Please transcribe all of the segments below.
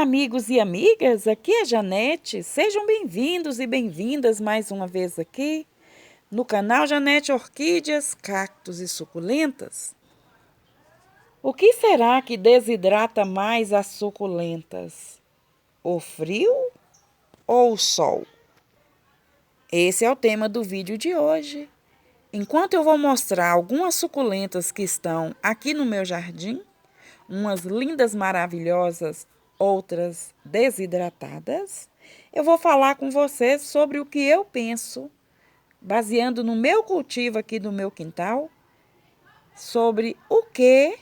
Olá, amigos e amigas, aqui é Janete. Sejam bem-vindos e bem-vindas mais uma vez aqui no canal Janete Orquídeas, Cactos e Suculentas. O que será que desidrata mais as suculentas? O frio ou o sol? Esse é o tema do vídeo de hoje. Enquanto eu vou mostrar algumas suculentas que estão aqui no meu jardim, umas lindas, maravilhosas, outras desidratadas, eu vou falar com vocês sobre o que eu penso, baseando no meu cultivo aqui do meu quintal, sobre o que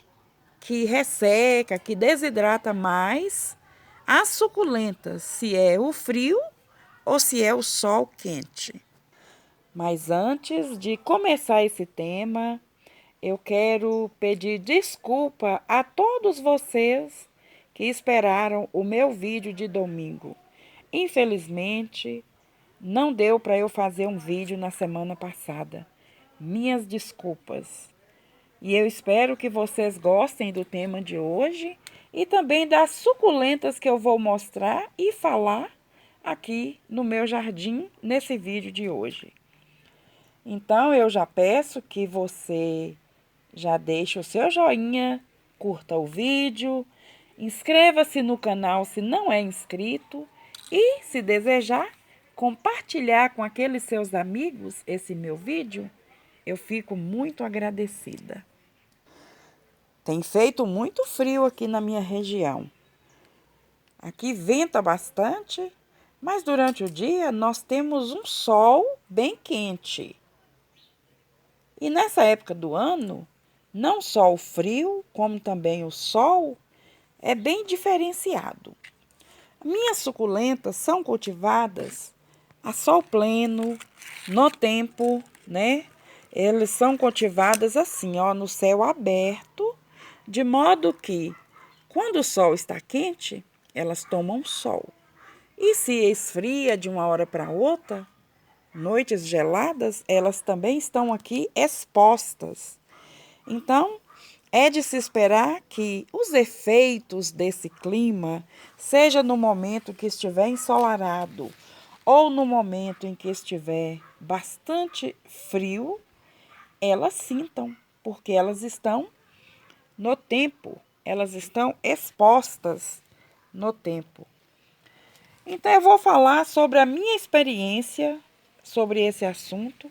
resseca, que desidrata mais as suculentas, se é o frio ou se é o sol quente. Mas antes de começar esse tema, eu quero pedir desculpa a todos vocês que esperaram o meu vídeo de domingo. Infelizmente, não deu para eu fazer um vídeo na semana passada. Minhas desculpas. E eu espero que vocês gostem do tema de hoje e também das suculentas que eu vou mostrar e falar aqui no meu jardim nesse vídeo de hoje. Então, eu já peço que você já deixe o seu joinha, curta o vídeo, inscreva-se no canal se não é inscrito e, se desejar, compartilhar com aqueles seus amigos esse meu vídeo, eu fico muito agradecida. Tem feito muito frio aqui na minha região. Aqui venta bastante, mas durante o dia nós temos um sol bem quente. E nessa época do ano, não só o frio, como também o sol, é bem diferenciado. Minhas suculentas são cultivadas a sol pleno, no tempo, né? Elas são cultivadas assim, ó, no céu aberto, de modo que, quando o sol está quente, elas tomam sol. E se esfria de uma hora para outra, noites geladas, elas também estão aqui expostas. Então, é de se esperar que os efeitos desse clima, seja no momento que estiver ensolarado ou no momento em que estiver bastante frio, elas sintam, porque elas estão no tempo, elas estão expostas no tempo. Então, eu vou falar sobre a minha experiência sobre esse assunto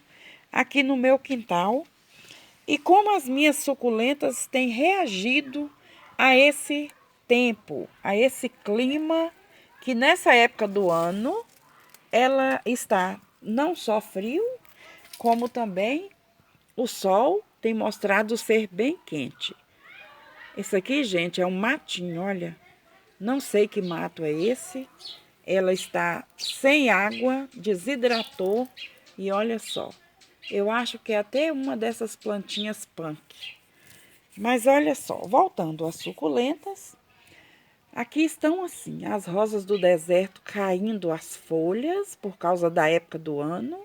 aqui no meu quintal e como as minhas suculentas têm reagido a esse tempo, a esse clima que nessa época do ano ela está não só frio, como também o sol tem mostrado ser bem quente. Esse aqui, gente, é um matinho, olha. Não sei que mato é esse. Ela está sem água, desidratou e olha só. Eu acho que é até uma dessas plantinhas punk. Mas olha só, voltando às suculentas, aqui estão assim, as rosas do deserto caindo as folhas por causa da época do ano.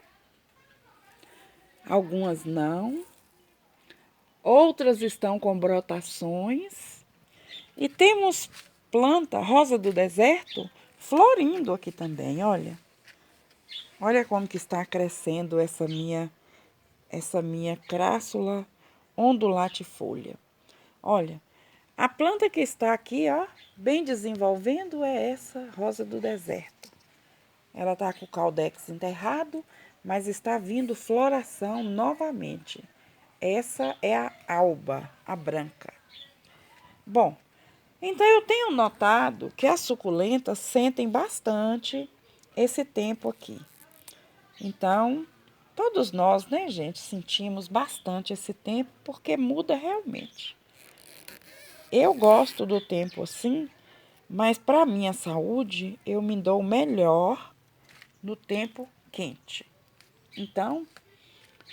Algumas não. Outras estão com brotações. E temos planta, rosa do deserto, florindo aqui também, olha. Olha como que está crescendo essa minha crassula ondulatifolha. Olha, a planta que está aqui, ó, bem desenvolvendo é essa rosa do deserto. Ela está com o caudex enterrado, mas está vindo floração novamente. Essa é a alba, a branca. Bom, então eu tenho notado que as suculentas sentem bastante esse tempo aqui. Então, todos nós, né, gente, sentimos bastante esse tempo porque muda realmente. Eu gosto do tempo assim, mas para minha saúde eu me dou melhor no tempo quente. Então,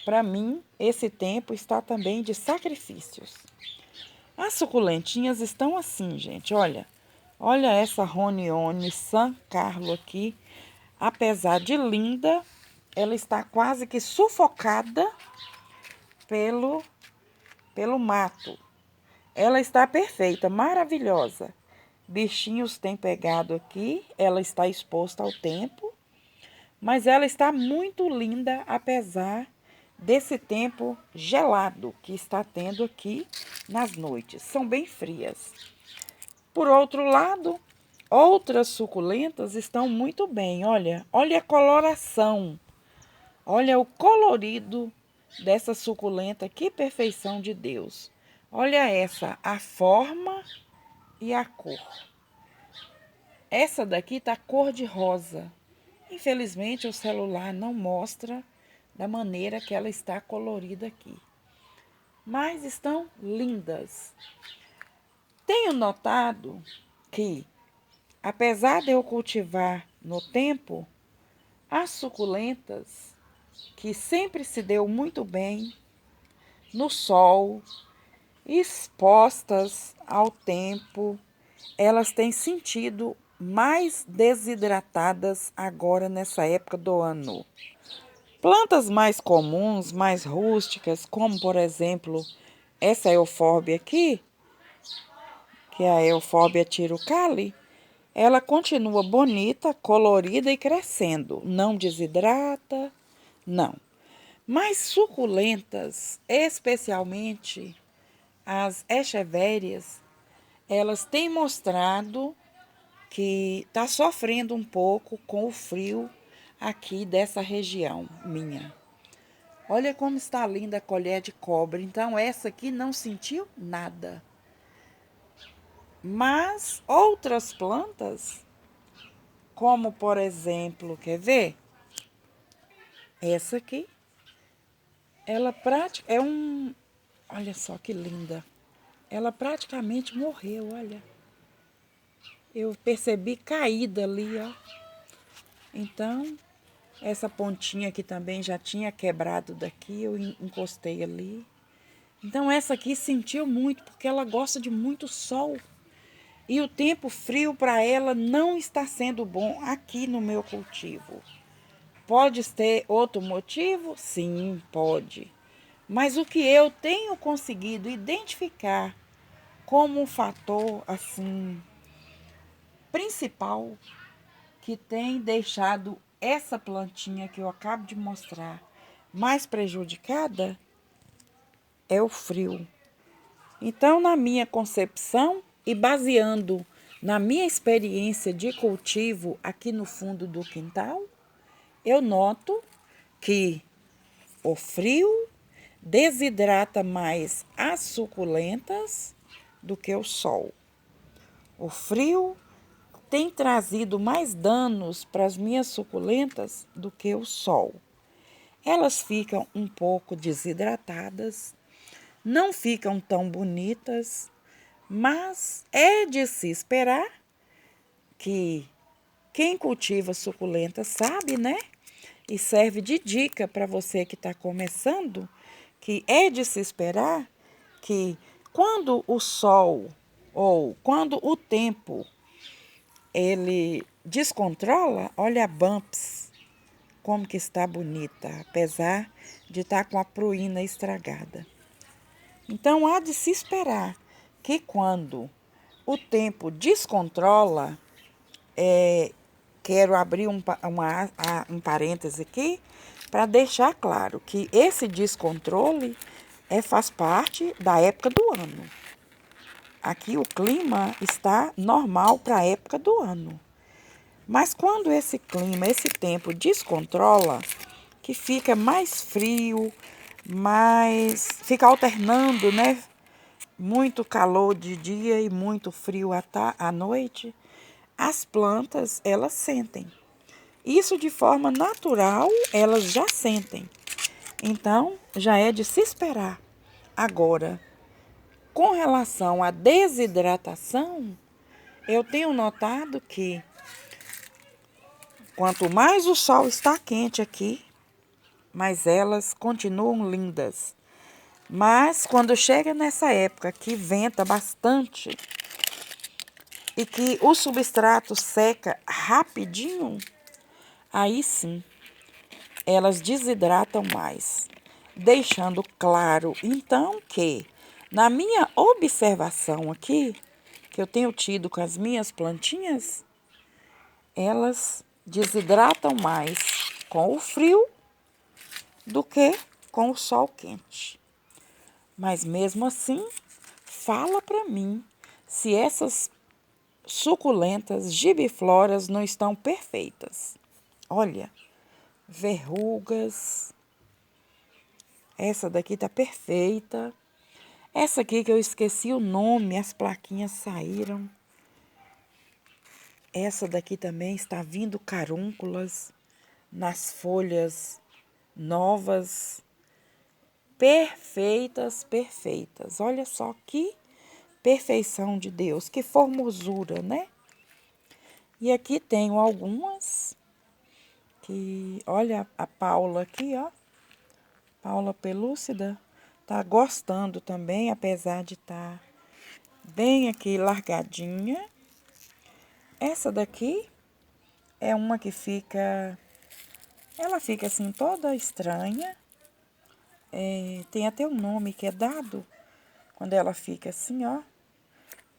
para mim, esse tempo está também de sacrifícios. As suculentinhas estão assim, gente, olha. Olha essa Ronione San Carlo aqui. Apesar de linda, ela está quase que sufocada pelo mato. Ela está perfeita, maravilhosa. bichinhos têm pegado aqui. Ela está exposta ao tempo, mas ela está muito linda, apesar desse tempo gelado que está tendo aqui nas noites. São bem frias. Por outro lado, outras suculentas estão muito bem. Olha a coloração. Olha o colorido dessa suculenta. Que perfeição de Deus. Olha essa, a forma e a cor. Essa daqui tá cor de rosa. Infelizmente o celular não mostra da maneira que ela está colorida aqui. Mas estão lindas. Tenho notado que, apesar de eu cultivar no tempo, as suculentas, que sempre se deu muito bem no sol, expostas ao tempo, elas têm sentido mais desidratadas agora nessa época do ano. Plantas mais comuns, mais rústicas, como por exemplo essa eufórbia aqui, que é a Euphorbia tirucale, ela continua bonita, colorida e crescendo. Não desidrata, não. Mas suculentas, especialmente as echevérias, elas têm mostrado que está sofrendo um pouco com o frio aqui dessa região minha. Olha como está linda a colher de cobre. Então essa aqui não sentiu nada. Mas outras plantas, como por exemplo, quer ver? Essa aqui, ela é um, olha só que linda. Ela praticamente morreu, olha. Eu percebi caída ali, ó. Então, essa pontinha aqui também já tinha quebrado daqui, eu encostei ali. Então essa aqui sentiu muito, porque ela gosta de muito sol. E o tempo frio para ela não está sendo bom aqui no meu cultivo. Pode ter outro motivo? Sim, pode. Mas o que eu tenho conseguido identificar como um fator assim principal que tem deixado essa plantinha que eu acabo de mostrar mais prejudicada é o frio. Então, na minha concepção e baseando na minha experiência de cultivo aqui no fundo do quintal, eu noto que o frio desidrata mais as suculentas do que o sol. O frio tem trazido mais danos para as minhas suculentas do que o sol. Elas ficam um pouco desidratadas, não ficam tão bonitas, mas é de se esperar que quem cultiva suculenta sabe, né? E serve de dica para você que está começando, que é de se esperar que quando o sol ou quando o tempo ele descontrola, olha a Bumps, como que está bonita, apesar de estar com a pruína estragada. Então, há de se esperar que quando o tempo descontrola, quero abrir um parêntese aqui, para deixar claro que esse descontrole faz parte da época do ano. Aqui o clima está normal para a época do ano. Mas quando esse clima, esse tempo descontrola, que fica mais frio, fica alternando, né? Muito calor de dia e muito frio à noite, as plantas, elas sentem. Isso de forma natural, elas já sentem. Então, já é de se esperar. Agora, com relação à desidratação, eu tenho notado que quanto mais o sol está quente aqui, mais elas continuam lindas. Mas quando chega nessa época que venta bastante e que o substrato seca rapidinho, aí sim, elas desidratam mais. Deixando claro, então, que na minha observação aqui, que eu tenho tido com as minhas plantinhas, elas desidratam mais com o frio do que com o sol quente. Mas mesmo assim, fala para mim se essas suculentas gibifloras não estão perfeitas. Olha, verrugas. Essa daqui tá perfeita. Essa aqui que eu esqueci o nome, as plaquinhas saíram. Essa daqui também está vindo carúnculas nas folhas novas. Perfeitas, perfeitas. Olha só que perfeição de Deus, que formosura, né? E aqui tenho algumas que, olha a Paula aqui, ó. Paula pelúcida, tá gostando também, apesar de estar bem aqui largadinha. Essa daqui é uma que ela fica assim toda estranha. Tem até um nome que é dado quando ela fica assim, ó.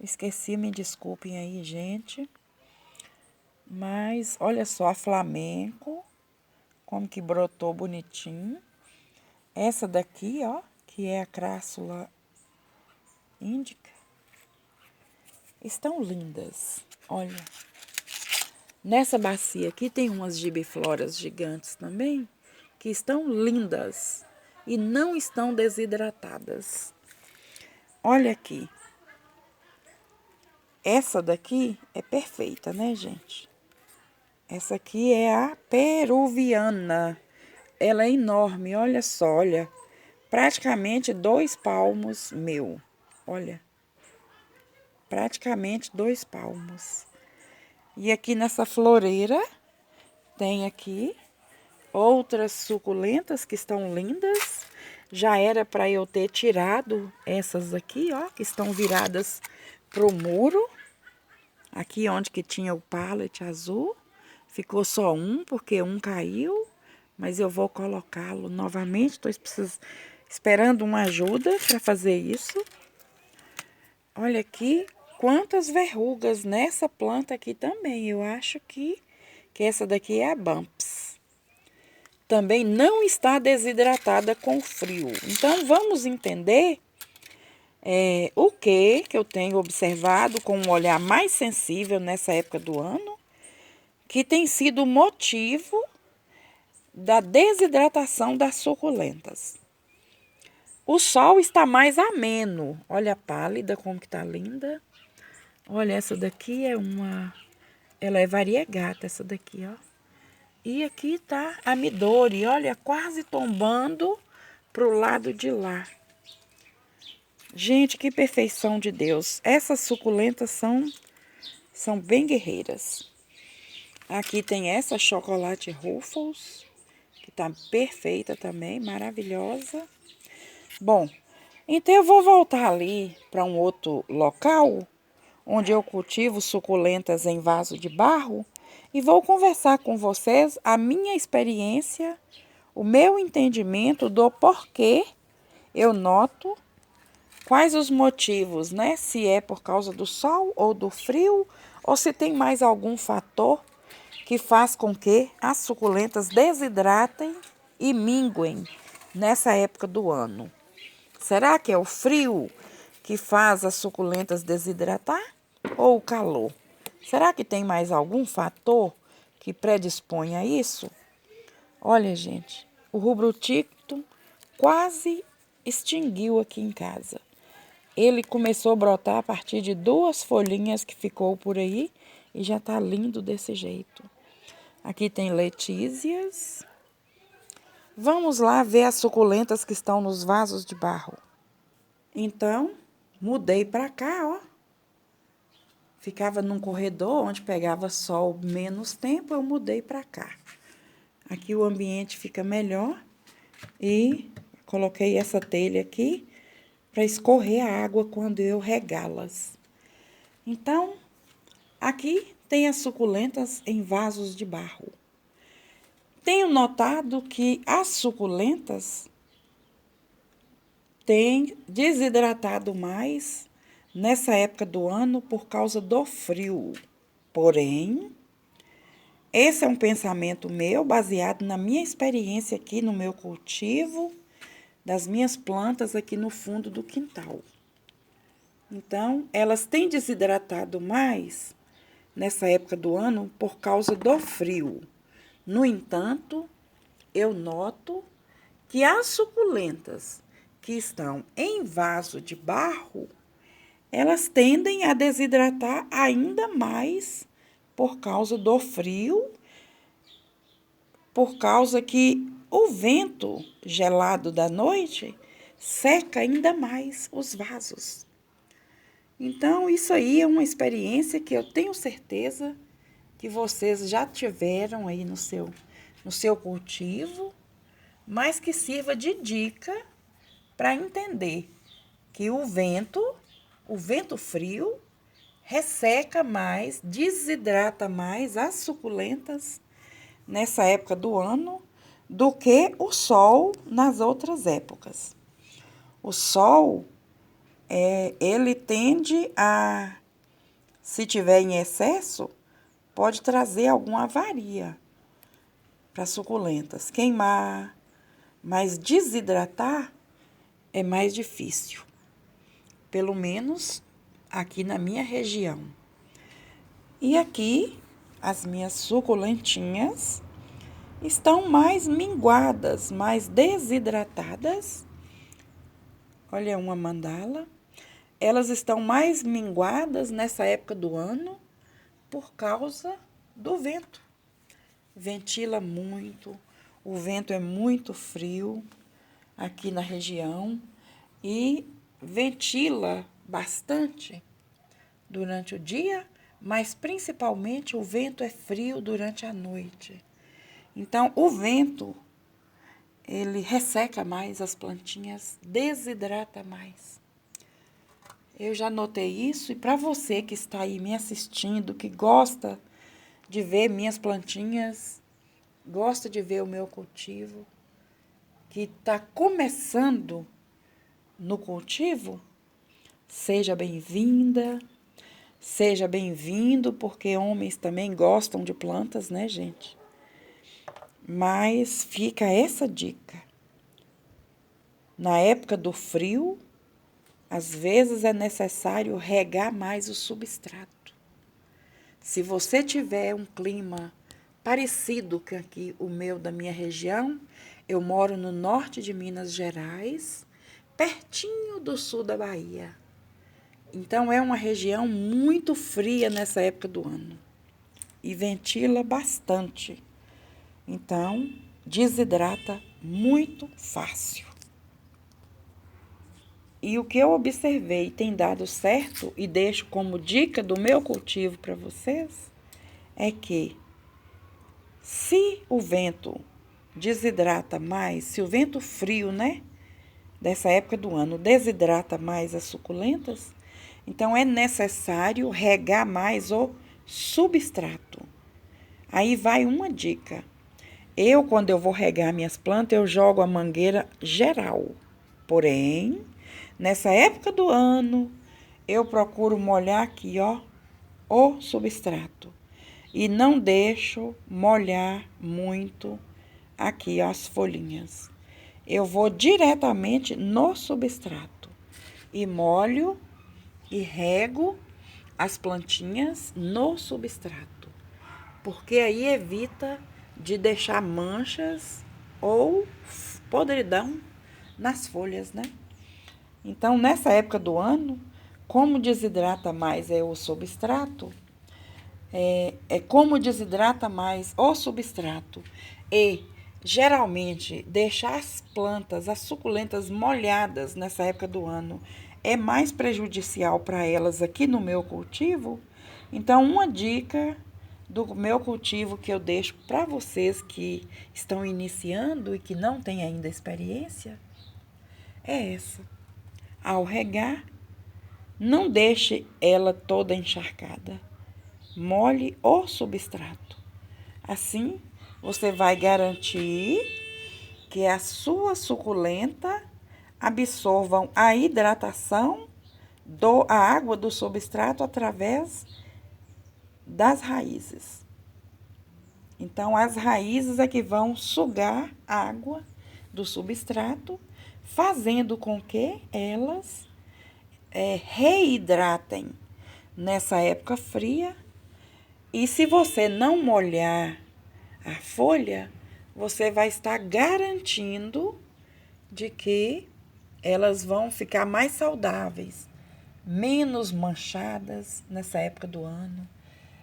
Esqueci, me desculpem aí, gente. Mas olha só a flamenco, como que brotou bonitinho. Essa daqui, ó, que é a crassula índica, estão lindas. Olha, nessa bacia aqui tem umas gibifloras gigantes também, que estão lindas e não estão desidratadas. Olha aqui. Essa daqui é perfeita, né, gente? Essa aqui é a peruviana. Ela é enorme, olha só, olha. Praticamente 2 palmos meu. Olha. Praticamente 2 palmos. E aqui nessa floreira tem aqui outras suculentas que estão lindas. Já era para eu ter tirado essas aqui, ó, que estão viradas pro muro. Aqui onde que tinha o pallet azul, ficou só um, porque um caiu, mas eu vou colocá-lo novamente. Estou esperando uma ajuda para fazer isso. Olha aqui quantas verrugas nessa planta aqui também. Eu acho que essa daqui é a Bumps. Também não está desidratada com frio. Então, vamos entender o que eu tenho observado com um olhar mais sensível nessa época do ano, que tem sido o motivo da desidratação das suculentas. O sol está mais ameno. Olha a pálida, como que tá linda. Olha, essa daqui é ela é variegata, essa daqui, ó. E aqui tá a Midori, olha, quase tombando pro lado de lá. Gente, que perfeição de Deus. Essas suculentas são bem guerreiras. Aqui tem essa chocolate Ruffles, que tá perfeita também, maravilhosa. Bom, então eu vou voltar ali para um outro local, onde eu cultivo suculentas em vaso de barro, e vou conversar com vocês a minha experiência, o meu entendimento do porquê eu noto, quais os motivos, né? Se é por causa do sol ou do frio, ou se tem mais algum fator que faz com que as suculentas desidratem e minguem nessa época do ano. Será que é o frio que faz as suculentas desidratar ou o calor? Será que tem mais algum fator que predispõe a isso? Olha, gente, o rubroticto quase extinguiu aqui em casa. Ele começou a brotar a partir de 2 folhinhas que ficou por aí e já tá lindo desse jeito. Aqui tem letícias. Vamos lá ver as suculentas que estão nos vasos de barro. Então, mudei para cá, ó. Ficava num corredor onde pegava sol menos tempo, eu mudei para cá. Aqui o ambiente fica melhor e coloquei essa telha aqui para escorrer a água quando eu regá-las. Então, aqui tem as suculentas em vasos de barro. Tenho notado que as suculentas têm desidratado mais nessa época do ano por causa do frio. Porém, esse é um pensamento meu baseado na minha experiência aqui no meu cultivo, das minhas plantas aqui no fundo do quintal. Então, elas têm desidratado mais nessa época do ano por causa do frio. No entanto, eu noto que as suculentas que estão em vaso de barro, elas tendem a desidratar ainda mais por causa do frio, por causa que o vento gelado da noite seca ainda mais os vasos. Então, isso aí é uma experiência que eu tenho certeza que vocês já tiveram aí no seu cultivo, mas que sirva de dica para entender que o vento frio, resseca mais, desidrata mais as suculentas nessa época do ano do que o sol nas outras épocas. O sol, ele tende a, se tiver em excesso, pode trazer alguma avaria para as suculentas, queimar, mas desidratar é mais difícil, pelo menos aqui na minha região. E aqui, as minhas suculentinhas estão mais minguadas, mais desidratadas. Olha, uma mandala. Elas estão mais minguadas nessa época do ano por causa do vento. Ventila muito, o vento é muito frio aqui na região e ventila bastante durante o dia, mas principalmente o vento é frio durante a noite. Então, o vento, ele resseca mais as plantinhas, desidrata mais. Eu já notei isso, e para você que está aí me assistindo, que gosta de ver minhas plantinhas, gosta de ver o meu cultivo, que está começando no cultivo, seja bem-vinda, seja bem-vindo, porque homens também gostam de plantas, né, gente? Mas fica essa dica. Na época do frio, às vezes é necessário regar mais o substrato. Se você tiver um clima parecido com aqui o meu da minha região, eu moro no norte de Minas Gerais, pertinho do sul da Bahia. Então, é uma região muito fria nessa época do ano e ventila bastante. Então, desidrata muito fácil. E o que eu observei tem dado certo e deixo como dica do meu cultivo para vocês é que se o vento desidrata mais, se o vento frio, né, dessa época do ano desidrata mais as suculentas, então é necessário regar mais o substrato. Aí vai uma dica. Quando eu vou regar minhas plantas, eu jogo a mangueira geral. Porém, nessa época do ano, eu procuro molhar aqui, ó, o substrato. E não deixo molhar muito aqui, ó, as folhinhas. Eu vou diretamente no substrato e molho e rego as plantinhas no substrato, porque aí evita de deixar manchas ou podridão nas folhas, né? Então, nessa época do ano, como desidrata mais o substrato, como desidrata mais o substrato e geralmente deixar as plantas, as suculentas molhadas nessa época do ano é mais prejudicial para elas aqui no meu cultivo. Então, uma dica do meu cultivo que eu deixo para vocês que estão iniciando e que não têm ainda experiência é essa. Ao regar, não deixe ela toda encharcada. Molhe o substrato. Assim, você vai garantir que a sua suculenta absorvam a hidratação a água do substrato através das raízes. Então, as raízes é que vão sugar água do substrato, fazendo com que elas reidratem nessa época fria. E se você não molhar a folha, você vai estar garantindo de que elas vão ficar mais saudáveis, menos manchadas nessa época do ano.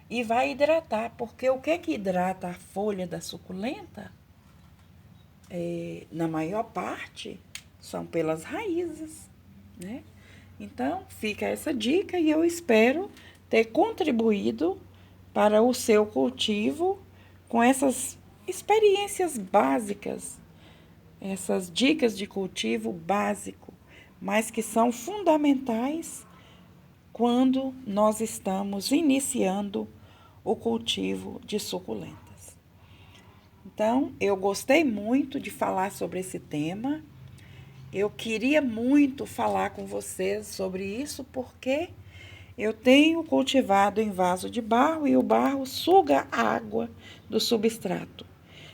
E vai hidratar, porque o que hidrata a folha da suculenta, na maior parte, são pelas raízes, né? Então, fica essa dica e eu espero ter contribuído para o seu cultivo com essas experiências básicas, essas dicas de cultivo básico, mas que são fundamentais quando nós estamos iniciando o cultivo de suculentas. Então, eu gostei muito de falar sobre esse tema. Eu queria muito falar com vocês sobre isso porque eu tenho cultivado em vaso de barro e o barro suga a água do substrato.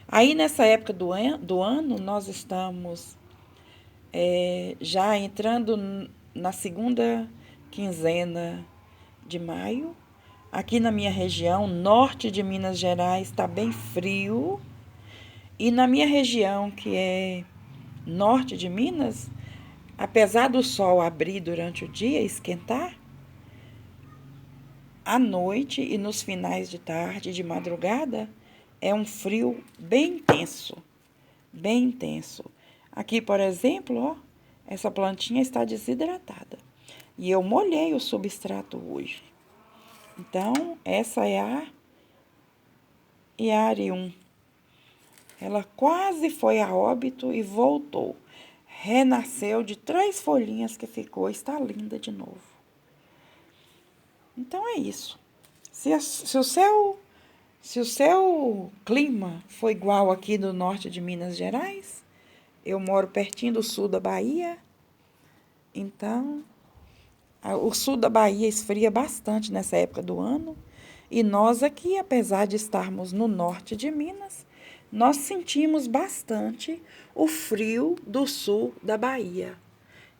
Aí, nessa época do ano, nós estamos já entrando na segunda quinzena de maio. Aqui na minha região, norte de Minas Gerais, está bem frio. E na minha região, que é norte de Minas, apesar do sol abrir durante o dia, esquentar, à noite e nos finais de tarde, de madrugada, é um frio bem intenso, bem intenso. Aqui, por exemplo, ó, essa plantinha está desidratada. E eu molhei o substrato hoje. Então, essa é a Yarium. Ela quase foi a óbito e voltou. Renasceu de 3 folhinhas que ficou, está linda de novo. Então é isso. Se o seu clima for igual aqui do norte de Minas Gerais, eu moro pertinho do sul da Bahia, então o sul da Bahia esfria bastante nessa época do ano. E nós aqui, apesar de estarmos no norte de Minas, nós sentimos bastante o frio do sul da Bahia.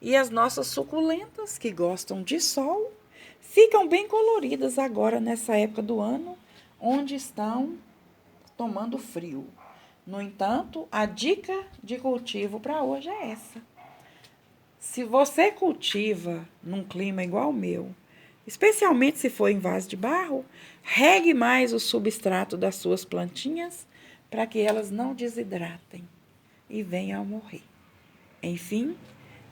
E as nossas suculentas, que gostam de sol, ficam bem coloridas agora nessa época do ano, onde estão tomando frio. No entanto, a dica de cultivo para hoje é essa. Se você cultiva num clima igual ao meu, especialmente se for em vaso de barro, regue mais o substrato das suas plantinhas para que elas não desidratem e venham a morrer. Enfim,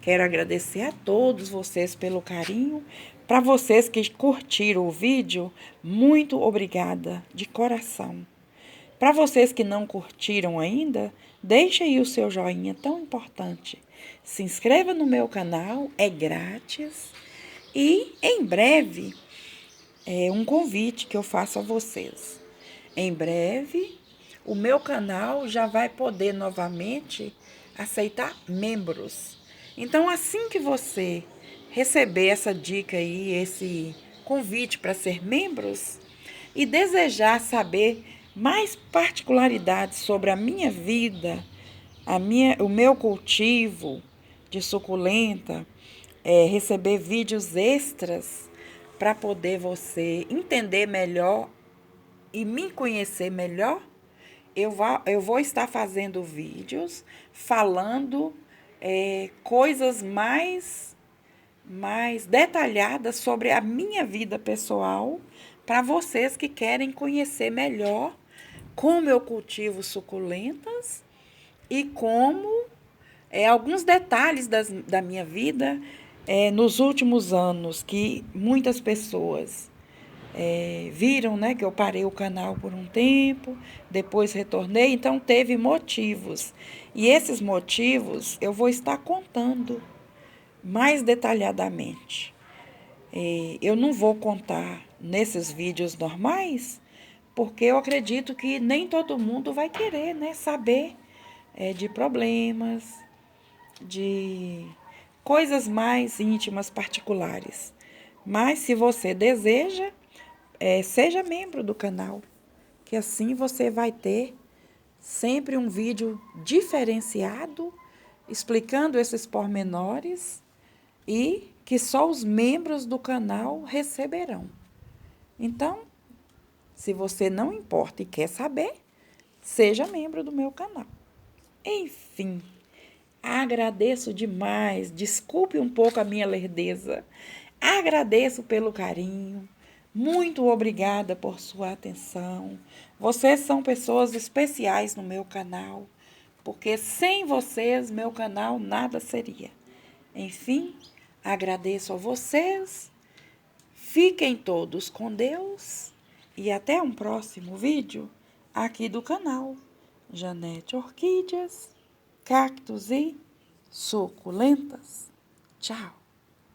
quero agradecer a todos vocês pelo carinho. Para vocês que curtiram o vídeo, muito obrigada, de coração. Para vocês que não curtiram ainda, deixe aí o seu joinha tão importante. Se inscreva no meu canal, é grátis. E em breve, um convite que eu faço a vocês. Em breve, o meu canal já vai poder novamente aceitar membros. Então, assim que você receber essa dica aí, esse convite para ser membros e desejar saber mais particularidades sobre a minha vida, o meu cultivo de suculenta, receber vídeos extras para poder você entender melhor e me conhecer melhor, eu vou estar fazendo vídeos falando coisas mais detalhadas sobre a minha vida pessoal para vocês que querem conhecer melhor como eu cultivo suculentas e como alguns detalhes da minha vida nos últimos anos, que muitas pessoas viram, né, que eu parei o canal por um tempo, depois retornei, então teve motivos. E esses motivos eu vou estar contando mais detalhadamente. Eu não vou contar nesses vídeos normais, porque eu acredito que nem todo mundo vai querer, né, saber de problemas, de coisas mais íntimas, particulares. Mas se você deseja, seja membro do canal, que assim você vai ter sempre um vídeo diferenciado, explicando esses pormenores e que só os membros do canal receberão. Então, se você não importa e quer saber, seja membro do meu canal. Enfim, agradeço demais, desculpe um pouco a minha lerdeza, agradeço pelo carinho, muito obrigada por sua atenção. Vocês são pessoas especiais no meu canal, porque sem vocês, meu canal nada seria. Enfim, agradeço a vocês, fiquem todos com Deus e até um próximo vídeo aqui do canal Janete Orquídeas, Cactos e Suculentas. Tchau!